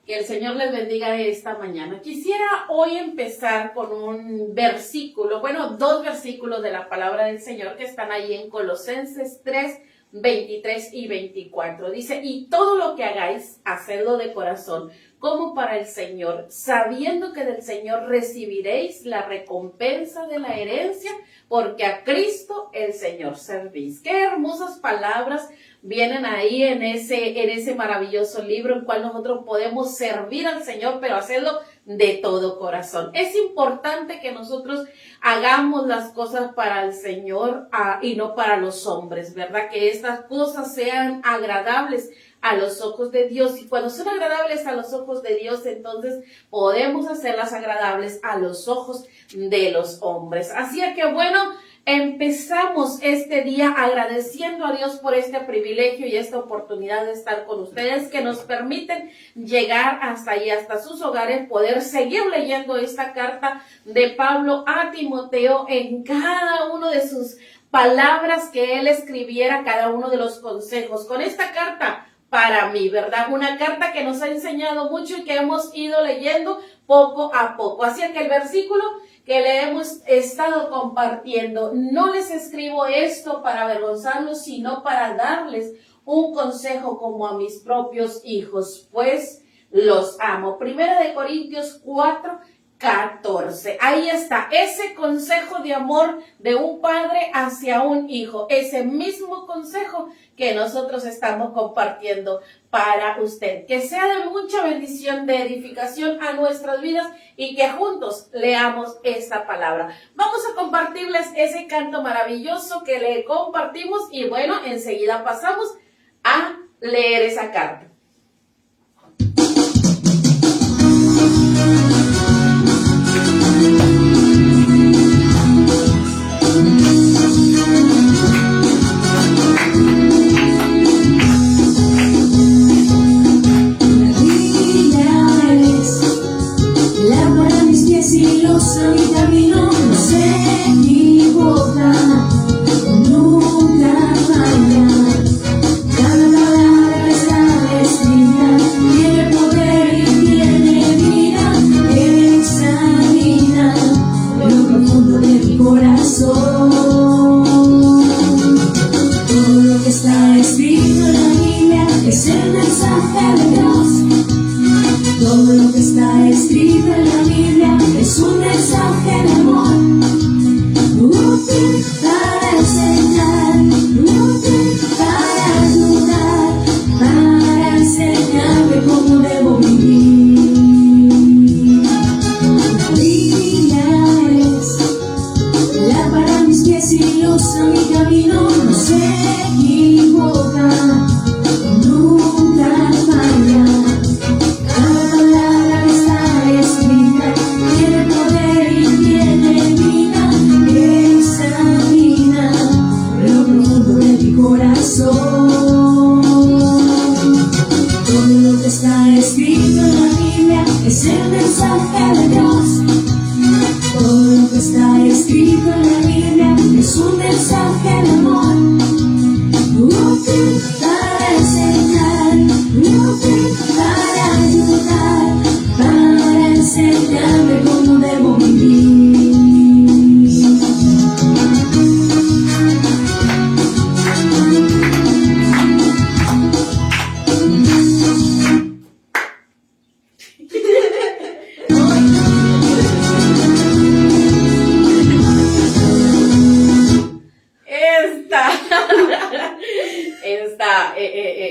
Que el Señor les bendiga esta mañana. Quisiera hoy empezar con un versículo, bueno, 2 versículos de la palabra del Señor que están ahí en Colosenses 3, 23 y 24. Dice, y todo lo que hagáis, hacedlo de corazón, como para el Señor, sabiendo que del Señor recibiréis la recompensa de la herencia, porque a Cristo el Señor servís. Qué hermosas palabras vienen ahí en ese maravilloso libro en el cual nosotros podemos servir al Señor, pero hacerlo de todo corazón. Es importante que nosotros hagamos las cosas para el Señor y no para los hombres, ¿verdad? Que estas cosas sean agradables a los ojos de Dios, y cuando son agradables a los ojos de Dios, entonces podemos hacerlas agradables a los ojos de los hombres. Así que bueno, empezamos este día agradeciendo a Dios por este privilegio y esta oportunidad de estar con ustedes, que nos permiten llegar hasta ahí, hasta sus hogares, poder seguir leyendo esta carta de Pablo a Timoteo en cada uno de sus palabras que él escribiera, cada uno de los consejos. Con esta carta para mí, ¿verdad? Una carta que nos ha enseñado mucho y que hemos ido leyendo poco a poco. Así que el versículo que le hemos estado compartiendo, no les escribo esto para avergonzarlos, sino para darles un consejo como a mis propios hijos, pues los amo. 1 Corintios 4, 14. Ahí está, ese consejo de amor de un padre hacia un hijo, ese mismo consejo que nosotros estamos compartiendo para usted. Que sea de mucha bendición, de edificación a nuestras vidas, y que juntos leamos esta palabra. Vamos a compartirles ese canto maravilloso que le compartimos, y bueno, enseguida pasamos a leer esa carta. Si los a mi camino no se equivoca, nunca falla. Cada palabra está escrita, tiene poder y tiene vida. Examina lo profundo de mi corazón. Todo lo que está escrito en la Biblia es el mensaje de Dios. Todo lo que está escrito en la Biblia es un mensaje de amor, útil para enseñar, útil para ayudar, para enseñarme cómo debo vivir. La Biblia es lámpara para mis pies y luz a mi camino, no se equivoca, nunca falla. Todo lo que está escrito en la Biblia es el mensaje de Dios. Todo lo que está escrito en la Biblia es un mensaje de amor, útil para enseñar, útil para ayudar, para enseñarme cómo debo vivir.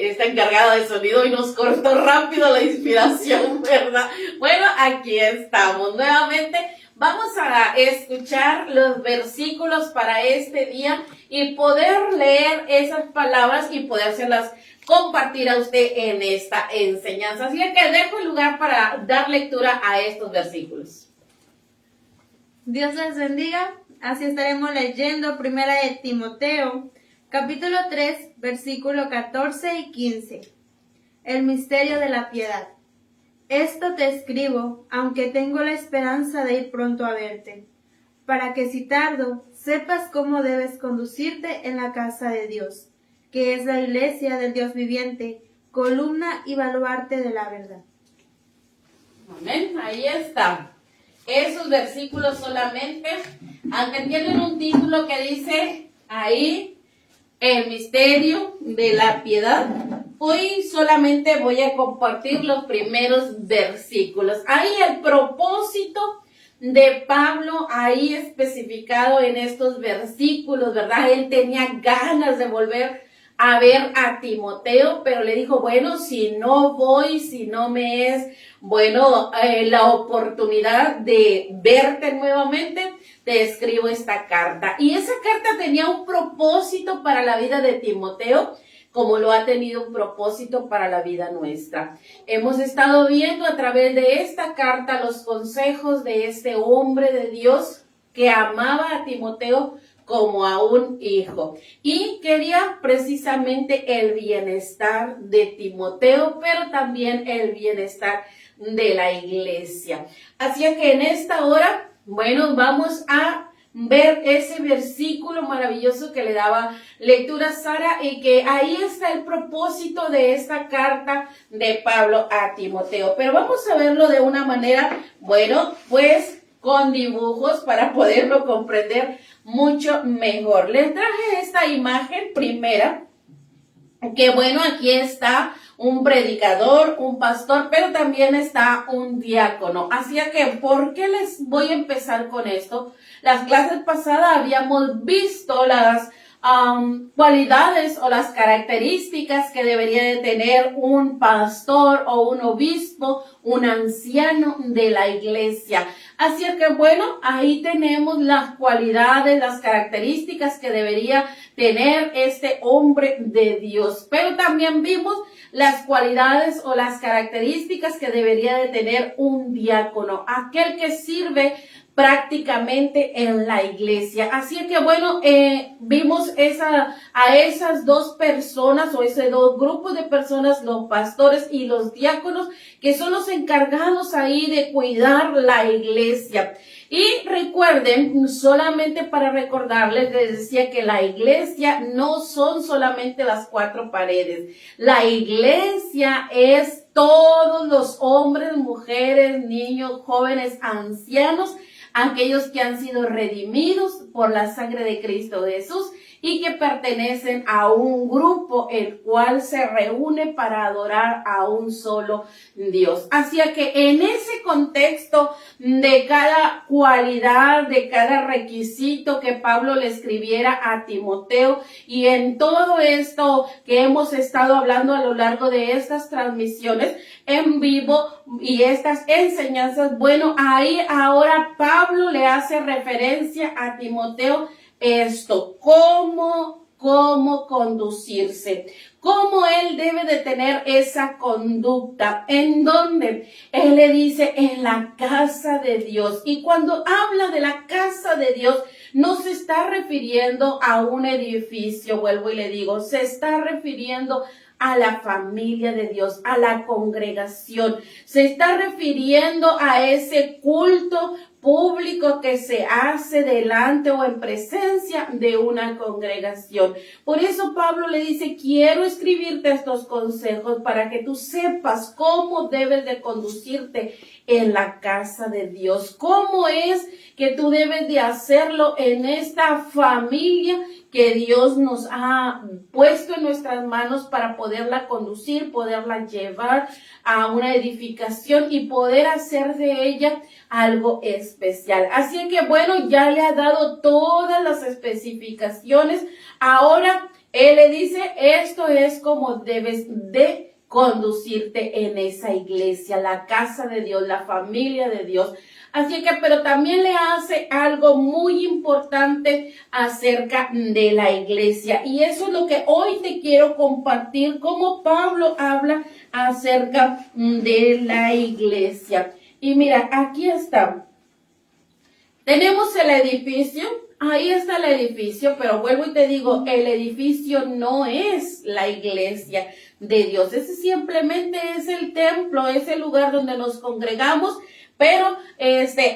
Está encargada de sonido y nos cortó rápido la inspiración, ¿verdad? Bueno, aquí estamos nuevamente. Vamos a escuchar los versículos para este día y poder leer esas palabras y podérselas compartir a usted en esta enseñanza. Así que dejo el lugar para dar lectura a estos versículos. Dios les bendiga. Así estaremos leyendo 1 Timoteo, capítulo 3, versículo 14 y 15. El misterio de la piedad. Esto te escribo, aunque tengo la esperanza de ir pronto a verte, para que si tardo, sepas cómo debes conducirte en la casa de Dios, que es la iglesia del Dios viviente, columna y baluarte de la verdad. Amén, ahí está. Esos versículos solamente, aunque tienen un título que dice ahí, el misterio de la piedad. Hoy solamente voy a compartir los primeros versículos. Ahí el propósito de Pablo, ahí especificado en estos versículos, ¿verdad? Él tenía ganas de volver a ver a Timoteo, pero le dijo, bueno, si no voy, si no me es, bueno, la oportunidad de verte nuevamente, te escribo esta carta. Y esa carta tenía un propósito para la vida de Timoteo, como lo ha tenido un propósito para la vida nuestra. Hemos estado viendo a través de esta carta los consejos de este hombre de Dios que amaba a Timoteo como a un hijo y quería precisamente el bienestar de Timoteo, pero también el bienestar de la iglesia. Así que en esta hora, bueno, vamos a ver ese versículo maravilloso que le daba lectura a Sara y que ahí está el propósito de esta carta de Pablo a Timoteo. Pero vamos a verlo de una manera, bueno, pues con dibujos para poderlo comprender mucho mejor. Les traje esta imagen primera, que bueno, aquí está un predicador, un pastor, pero también está un diácono. Así que, ¿por qué les voy a empezar con esto? Las clases pasadas habíamos visto las cualidades o las características que debería de tener un pastor o un obispo, un anciano de la iglesia. Así que bueno, ahí tenemos las cualidades, las características que debería tener este hombre de Dios. Pero también vimos las cualidades o las características que debería de tener un diácono, aquel que sirve prácticamente en la iglesia. Así que bueno, vimos a esas dos personas o ese dos grupos de personas, los pastores y los diáconos, que son los encargados ahí de cuidar la iglesia. Y recuerden, solamente para recordarles, les decía que la iglesia no son solamente las cuatro paredes. La iglesia es todos los hombres, mujeres, niños, jóvenes, ancianos, aquellos que han sido redimidos por la sangre de Cristo Jesús y que pertenecen a un grupo el cual se reúne para adorar a un solo Dios. Así que en ese contexto de cada cualidad, de cada requisito que Pablo le escribiera a Timoteo y en todo esto que hemos estado hablando a lo largo de estas transmisiones en vivo y estas enseñanzas, bueno, ahí ahora Pablo le hace referencia a Timoteo esto, cómo conducirse, cómo él debe de tener esa conducta, en donde él le dice en la casa de Dios. Y cuando habla de la casa de Dios, no se está refiriendo a un edificio, vuelvo y le digo, se está refiriendo a la familia de Dios, a la congregación. Se está refiriendo a ese culto público que se hace delante o en presencia de una congregación. Por eso Pablo le dice, quiero escribirte estos consejos para que tú sepas cómo debes de conducirte en la casa de Dios. Cómo es que tú debes de hacerlo en esta familia que Dios nos ha puesto en nuestras manos para poderla conducir, poderla llevar a una edificación y poder hacer de ella algo especial. Así que bueno, ya le ha dado todas las especificaciones. Ahora él le dice, esto es como debes de conducirte en esa iglesia, la casa de Dios, la familia de Dios. Así que, pero también le hace algo muy importante acerca de la iglesia. Y eso es lo que hoy te quiero compartir, cómo Pablo habla acerca de la iglesia. Y mira, aquí está. Tenemos el edificio. Ahí está el edificio, pero vuelvo y te digo, el edificio no es la iglesia de Dios. Ese simplemente es el templo, es el lugar donde nos congregamos. Pero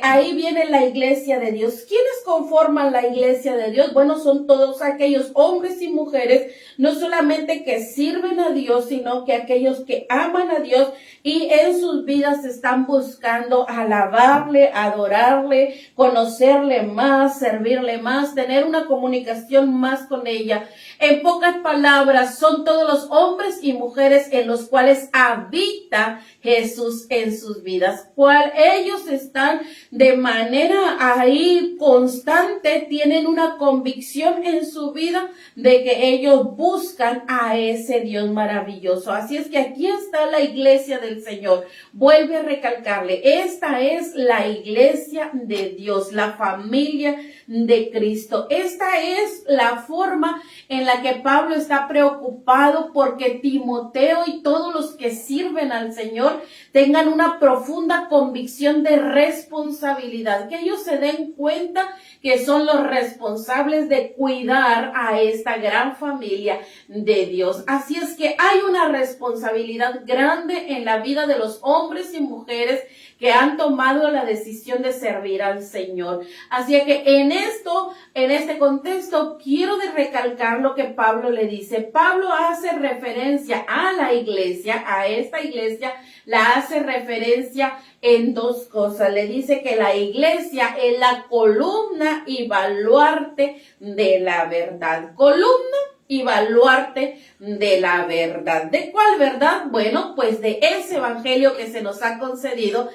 ahí viene la iglesia de Dios. ¿Quiénes conforman la iglesia de Dios? Bueno, son todos aquellos hombres y mujeres, no solamente que sirven a Dios, sino que aquellos que aman a Dios, y en sus vidas están buscando alabarle, adorarle, conocerle más, servirle más, tener una comunicación más con ella. En pocas palabras, son todos los hombres y mujeres en los cuales habita Jesús en sus vidas. Cual ellos están de manera ahí constante, tienen una convicción en su vida de que ellos buscan a ese Dios maravilloso. Así es que aquí está la iglesia del Señor. Vuelve a recalcarle, esta es la iglesia de Dios, la familia de Cristo. Esta es la forma en la que Pablo está preocupado porque Timoteo y todos los que sirven al Señor tengan una profunda convicción de responsabilidad, que ellos se den cuenta que son los responsables de cuidar a esta gran familia de Dios. Así es que hay una responsabilidad grande en la vida de los hombres y mujeres que han tomado la decisión de servir al Señor. Así que en este contexto, quiero recalcar lo que Pablo le dice. Pablo hace referencia a la iglesia, a esta iglesia, la hace referencia en dos cosas. Le dice que la iglesia es la columna y baluarte de la verdad. Columna y baluarte de la verdad. ¿De cuál verdad? Bueno, pues de ese evangelio que se nos ha concedido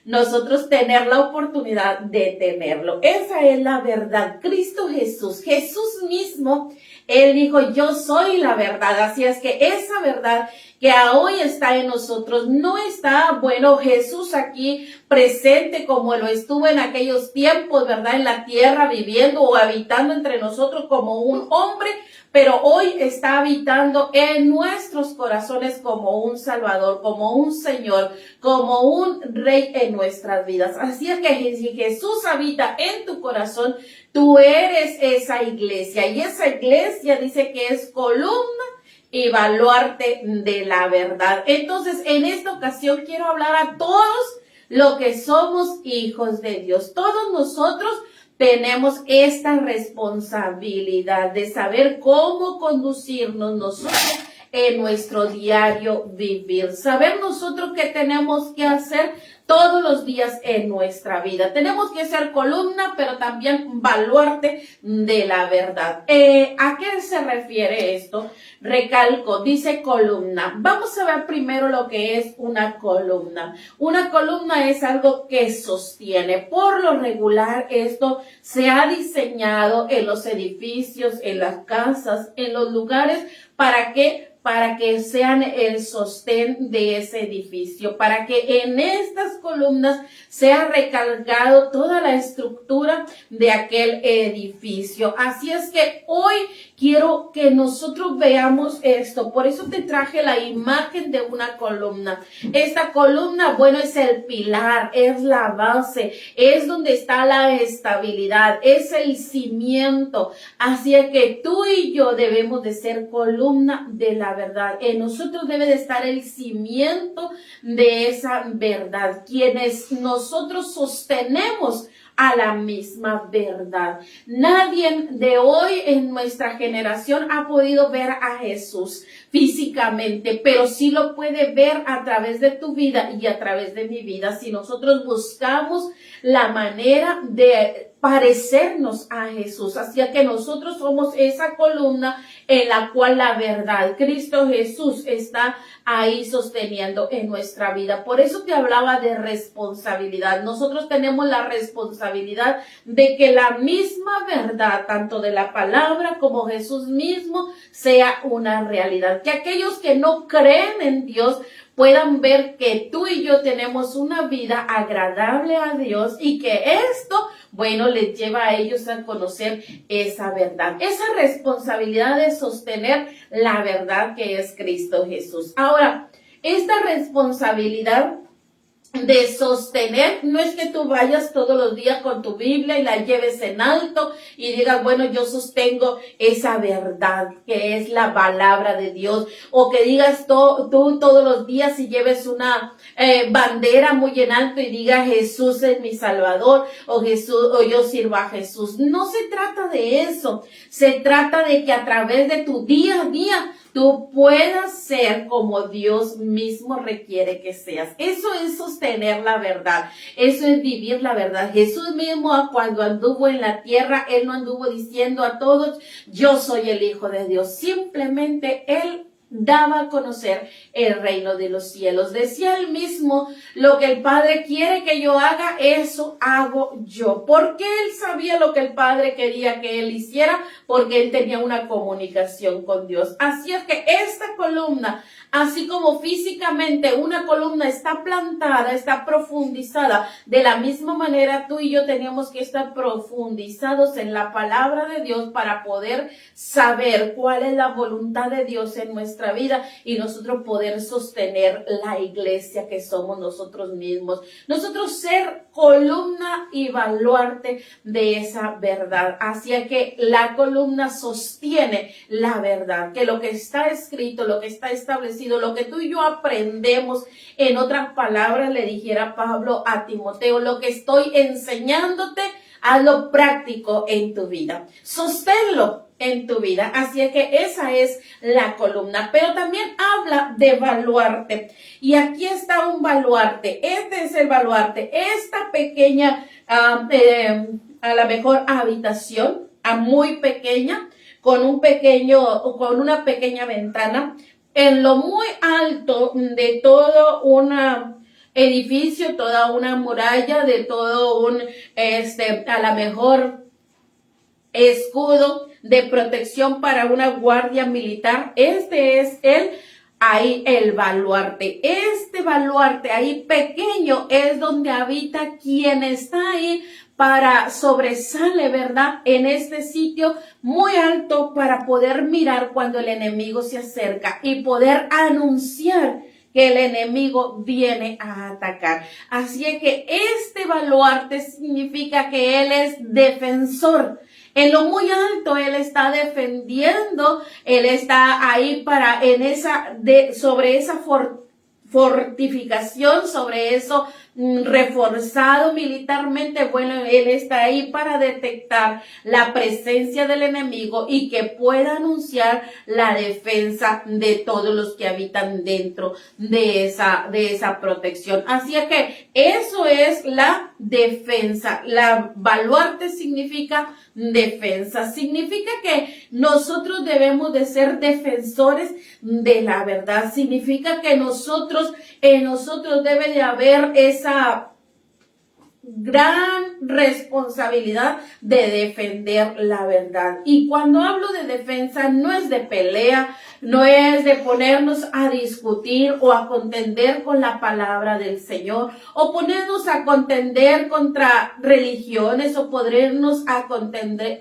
nosotros tener la oportunidad de tenerlo. Esa es la verdad. Cristo Jesús, Jesús mismo, Él dijo, yo soy la verdad. Así es que esa verdad que hoy está en nosotros, no está, bueno, Jesús aquí presente como lo estuvo en aquellos tiempos, ¿verdad? En la tierra viviendo o habitando entre nosotros como un hombre, pero hoy está habitando en nuestros corazones como un Salvador, como un Señor, como un Rey en nuestras vidas. Así es que si Jesús habita en tu corazón, tú eres esa iglesia. Y esa iglesia dice que es columna y baluarte de la verdad. Entonces, en esta ocasión quiero hablar a todos los que somos hijos de Dios. Todos nosotros tenemos esta responsabilidad de saber cómo conducirnos nosotros en nuestro diario vivir. Saber nosotros qué tenemos que hacer todos los días en nuestra vida. Tenemos que ser columna, pero también baluarte de la verdad. ¿A qué se refiere esto? Recalco, dice columna. Vamos a ver primero lo que es una columna. Una columna es algo que sostiene. Por lo regular, esto se ha diseñado en los edificios, en las casas, en los lugares, ¿para qué? Para que sean el sostén de ese edificio, para que en estas columnas sea recargado toda la estructura de aquel edificio. Así es que hoy quiero que nosotros veamos esto. Por eso te traje la imagen de una columna. Esta columna, bueno, es el pilar, es la base, es donde está la estabilidad, es el cimiento. Así es que tú y yo debemos de ser columna de la verdad. En nosotros debe de estar el cimiento de esa verdad. Quienes nosotros sostenemos a la misma verdad. Nadie de hoy en nuestra generación ha podido ver a Jesús físicamente, pero sí lo puede ver a través de tu vida y a través de mi vida. Si nosotros buscamos la manera de parecernos a Jesús. Así que nosotros somos esa columna en la cual la verdad, Cristo Jesús, está ahí sosteniendo en nuestra vida. Por eso te hablaba de responsabilidad. Nosotros tenemos la responsabilidad de que la misma verdad, tanto de la palabra como Jesús mismo, sea una realidad. Que aquellos que no creen en Dios puedan ver que tú y yo tenemos una vida agradable a Dios y que esto, bueno, les lleva a ellos a conocer esa verdad, esa responsabilidad de sostener la verdad que es Cristo Jesús. Ahora, esta responsabilidad de sostener, no es que tú vayas todos los días con tu Biblia y la lleves en alto y digas, bueno, yo sostengo esa verdad que es la palabra de Dios, o que digas tú todos los días y lleves una bandera muy en alto y diga Jesús es mi Salvador, o Jesús, o yo sirvo a Jesús. No se trata de eso, se trata de que a través de tu día a día tú puedas ser como Dios mismo requiere que seas. Eso es sostener la verdad, eso es vivir la verdad. Jesús mismo, cuando anduvo en la tierra, Él no anduvo diciendo a todos, yo soy el Hijo de Dios. Simplemente Él daba a conocer el reino de los cielos. Decía él mismo, lo que el Padre quiere que yo haga, eso hago yo. ¿Por qué él sabía lo que el Padre quería que él hiciera? Porque él tenía una comunicación con Dios. Así es que esta columna, así como físicamente una columna está plantada, está profundizada, de la misma manera tú y yo tenemos que estar profundizados en la palabra de Dios para poder saber cuál es la voluntad de Dios en nuestra vida y nosotros poder sostener la iglesia que somos nosotros mismos. Nosotros ser columna y baluarte de esa verdad. Así que la columna sostiene la verdad, que lo que está escrito, lo que está establecido, lo que tú y yo aprendemos, en otras palabras le dijera Pablo a Timoteo, lo que estoy enseñándote, hazlo práctico en tu vida. Sosténlo en tu vida. Así que esa es la columna. Pero también habla de baluarte. Y aquí está un baluarte. Este es el baluarte. Esta pequeña, a la mejor habitación, muy pequeña, con una pequeña ventana, en lo muy alto de todo un edificio, toda una muralla, de todo un, a la mejor escudo de protección para una guardia militar. Este es el baluarte. Este baluarte ahí pequeño es donde habita quien está ahí para sobresale, ¿verdad? En este sitio muy alto para poder mirar cuando el enemigo se acerca y poder anunciar que el enemigo viene a atacar. Así es que este baluarte significa que él es defensor. En lo muy alto él está defendiendo, él está ahí sobre esa fortificación, sobre eso reforzado militarmente. Bueno, él está ahí para detectar la presencia del enemigo y que pueda anunciar la defensa de todos los que habitan dentro de esa protección. Así es que eso es la defensa. La baluarte significa defensa. Significa que nosotros debemos de ser defensores de la verdad. Significa que en nosotros debe de haber esa gran responsabilidad de defender la verdad. Y cuando hablo de defensa, no es de pelea, no es de ponernos a discutir o a contender con la palabra del Señor, o ponernos a contender contra religiones, o ponernos a contender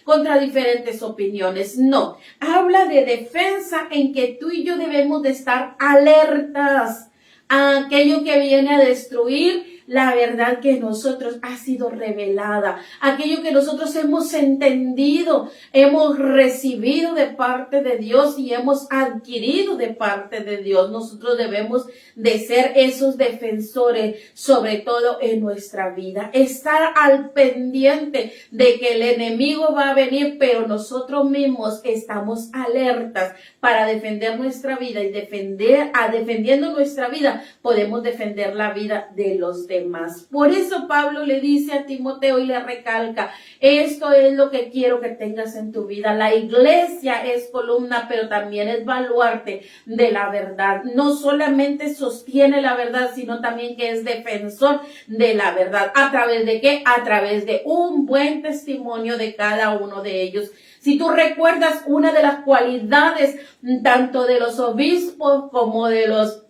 contra diferentes opiniones. No, habla de defensa en que tú y yo debemos de estar alertas a aquello que viene a destruir la verdad que en nosotros ha sido revelada, aquello que nosotros hemos entendido, hemos recibido de parte de Dios y hemos adquirido de parte de Dios. Nosotros debemos de ser esos defensores, sobre todo en nuestra vida. Estar al pendiente de que el enemigo va a venir, pero nosotros mismos estamos alertas para defender nuestra vida y defendiendo nuestra vida, podemos defender la vida de los demás. Por eso Pablo le dice a Timoteo y le recalca, esto es lo que quiero que tengas en tu vida. La iglesia es columna, pero también es baluarte de la verdad. No solamente sostiene la verdad, sino también que es defensor de la verdad. ¿A través de qué? A través de un buen testimonio de cada uno de ellos. Si tú recuerdas, una de las cualidades tanto de los obispos como de los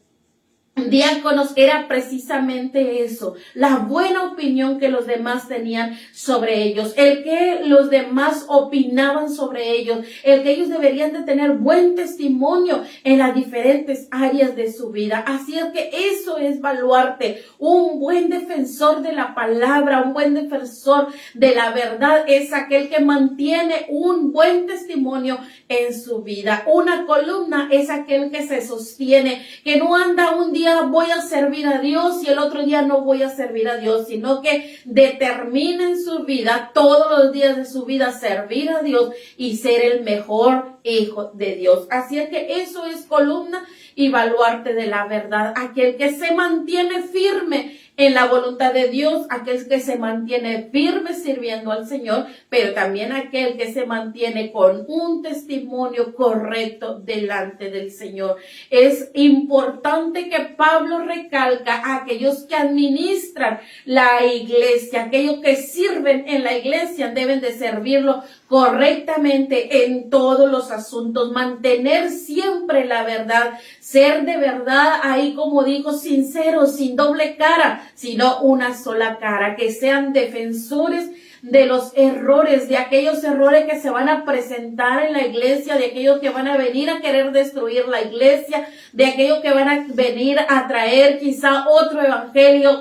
diáconos era precisamente eso, la buena opinión que los demás tenían sobre ellos, el que los demás opinaban sobre ellos, el que ellos deberían de tener buen testimonio en las diferentes áreas de su vida. Así es que eso es baluarte. Un buen defensor de la palabra, un buen defensor de la verdad es aquel que mantiene un buen testimonio en su vida. Una columna es aquel que se sostiene, que no anda un día día voy a servir a Dios y el otro día no voy a servir a Dios, sino que determinen su vida, todos los días de su vida, servir a Dios y ser el mejor hijo de Dios. Así es que eso es columna y baluarte de la verdad. Aquel que se mantiene firme en la voluntad de Dios, aquel que se mantiene firme sirviendo al Señor, pero también aquel que se mantiene con un testimonio correcto delante del Señor. Es importante que Pablo recalca a aquellos que administran la iglesia, aquellos que sirven en la iglesia deben de servirlo correctamente en todos los asuntos, mantener siempre la verdad, ser de verdad ahí, como dijo, sinceros, sin doble cara, sino una sola cara, que sean defensores de los errores, de aquellos errores que se van a presentar en la iglesia, de aquellos que van a venir a querer destruir la iglesia, de aquellos que van a venir a traer quizá otro evangelio,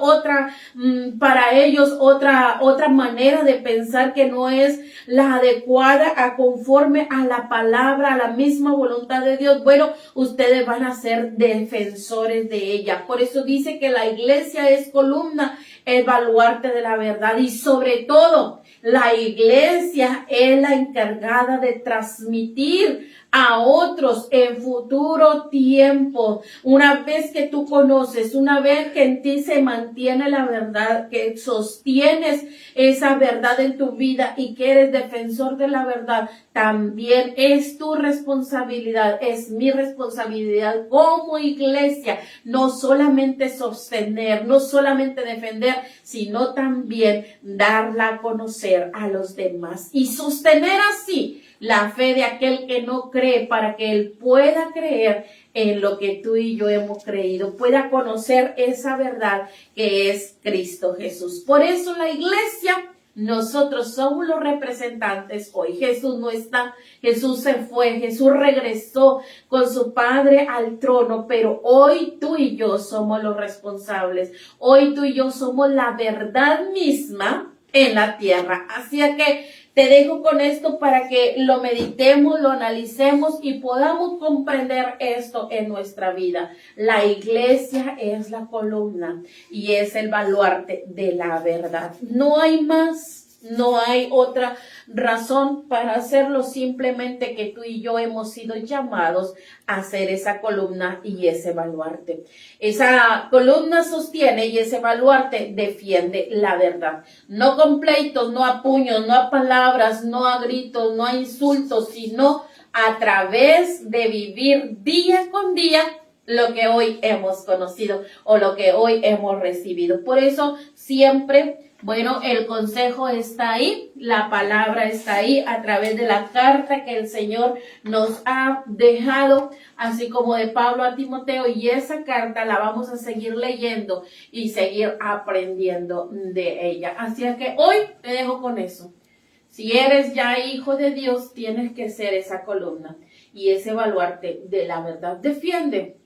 para ellos otra manera de pensar que no es la adecuada a conforme a la palabra, a la misma voluntad de Dios. Bueno, ustedes van a ser defensores de ella. Por eso dice que la iglesia es columna, el baluarte de la verdad, y sobre todo la iglesia es la encargada de transmitir a otros en futuro tiempo. Una vez que tú conoces, una vez que en ti se mantiene la verdad, que sostienes esa verdad en tu vida y que eres defensor de la verdad, también es tu responsabilidad, es mi responsabilidad como iglesia, no solamente sostener, no solamente defender, sino también darla a conocer a los demás y sostener así la fe de aquel que no cree, para que él pueda creer en lo que tú y yo hemos creído, pueda conocer esa verdad que es Cristo Jesús. Por eso la iglesia, nosotros somos los representantes hoy. Jesús no está, Jesús se fue, Jesús regresó con su Padre al trono, pero hoy tú y yo somos los responsables. Hoy tú y yo somos la verdad misma en la tierra. Así que te dejo con esto para que lo meditemos, lo analicemos y podamos comprender esto en nuestra vida. La iglesia es la columna y es el baluarte de la verdad. No hay más. No hay otra razón para hacerlo, simplemente que tú y yo hemos sido llamados a hacer esa columna y ese baluarte. Esa columna sostiene y ese baluarte defiende la verdad. No con pleitos, no a puños, no a palabras, no a gritos, no a insultos, sino a través de vivir día con día lo que hoy hemos conocido o lo que hoy hemos recibido. Por eso siempre, bueno, el consejo está ahí, la palabra está ahí a través de la carta que el Señor nos ha dejado, así como de Pablo a Timoteo, y esa carta la vamos a seguir leyendo y seguir aprendiendo de ella. Así que hoy te dejo con eso. Si eres ya hijo de Dios, tienes que ser esa columna y ese baluarte de la verdad. Defiende,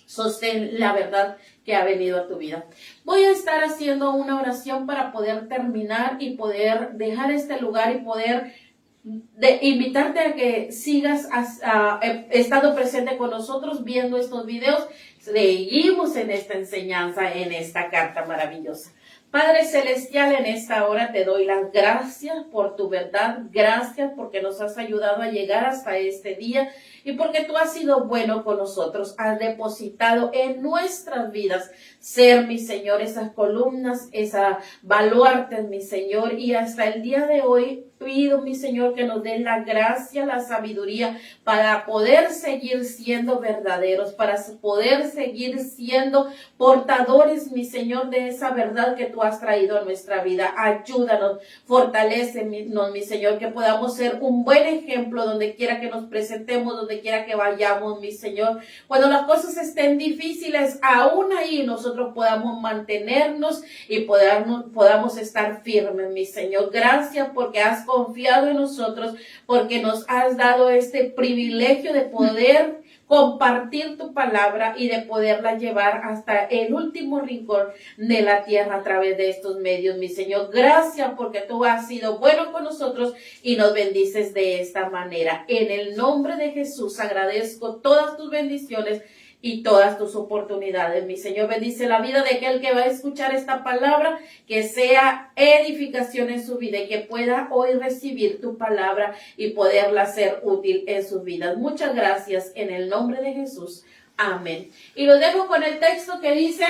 sostén la verdad que ha venido a tu vida. Voy a estar haciendo una oración para poder terminar y poder dejar este lugar y poder invitarte a que sigas estando presente con nosotros viendo estos videos. Seguimos en esta enseñanza, en esta carta maravillosa. Padre Celestial, en esta hora te doy las gracias por tu verdad, gracias porque nos has ayudado a llegar hasta este día y porque tú has sido bueno con nosotros, has depositado en nuestras vidas ser, mi Señor, esas columnas, esa baluarte, mi Señor, y hasta el día de hoy pido, mi Señor, que nos dé la gracia, la sabiduría para poder seguir siendo verdaderos, para poder seguir siendo portadores, mi Señor, de esa verdad que tú has traído a nuestra vida. Ayúdanos, fortalécenos, mi Señor, que podamos ser un buen ejemplo donde quiera que nos presentemos, donde quiera que vayamos, mi Señor. Cuando las cosas estén difíciles, aún ahí nosotros podamos mantenernos y podamos estar firmes, mi Señor. Gracias porque has confiado en nosotros, porque nos has dado este privilegio de poder compartir tu palabra y de poderla llevar hasta el último rincón de la tierra a través de estos medios, mi Señor. Gracias porque tú has sido bueno con nosotros y nos bendices de esta manera. En el nombre de Jesús agradezco todas tus bendiciones y todas tus oportunidades. Mi Señor, bendice la vida de aquel que va a escuchar esta palabra, que sea edificación en su vida y que pueda hoy recibir tu palabra y poderla hacer útil en sus vidas. Muchas gracias en el nombre de Jesús. Amén. Y lo dejo con el texto que dice: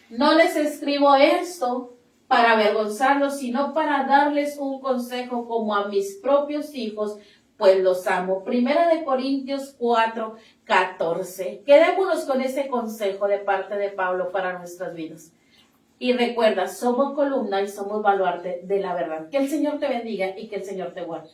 no les escribo esto para avergonzarlos, sino para darles un consejo como a mis propios hijos, pues los amo. Primera de Corintios 4:14. Quedémonos con ese consejo de parte de Pablo para nuestras vidas. Y recuerda, somos columna y somos baluarte de la verdad. Que el Señor te bendiga y que el Señor te guarde.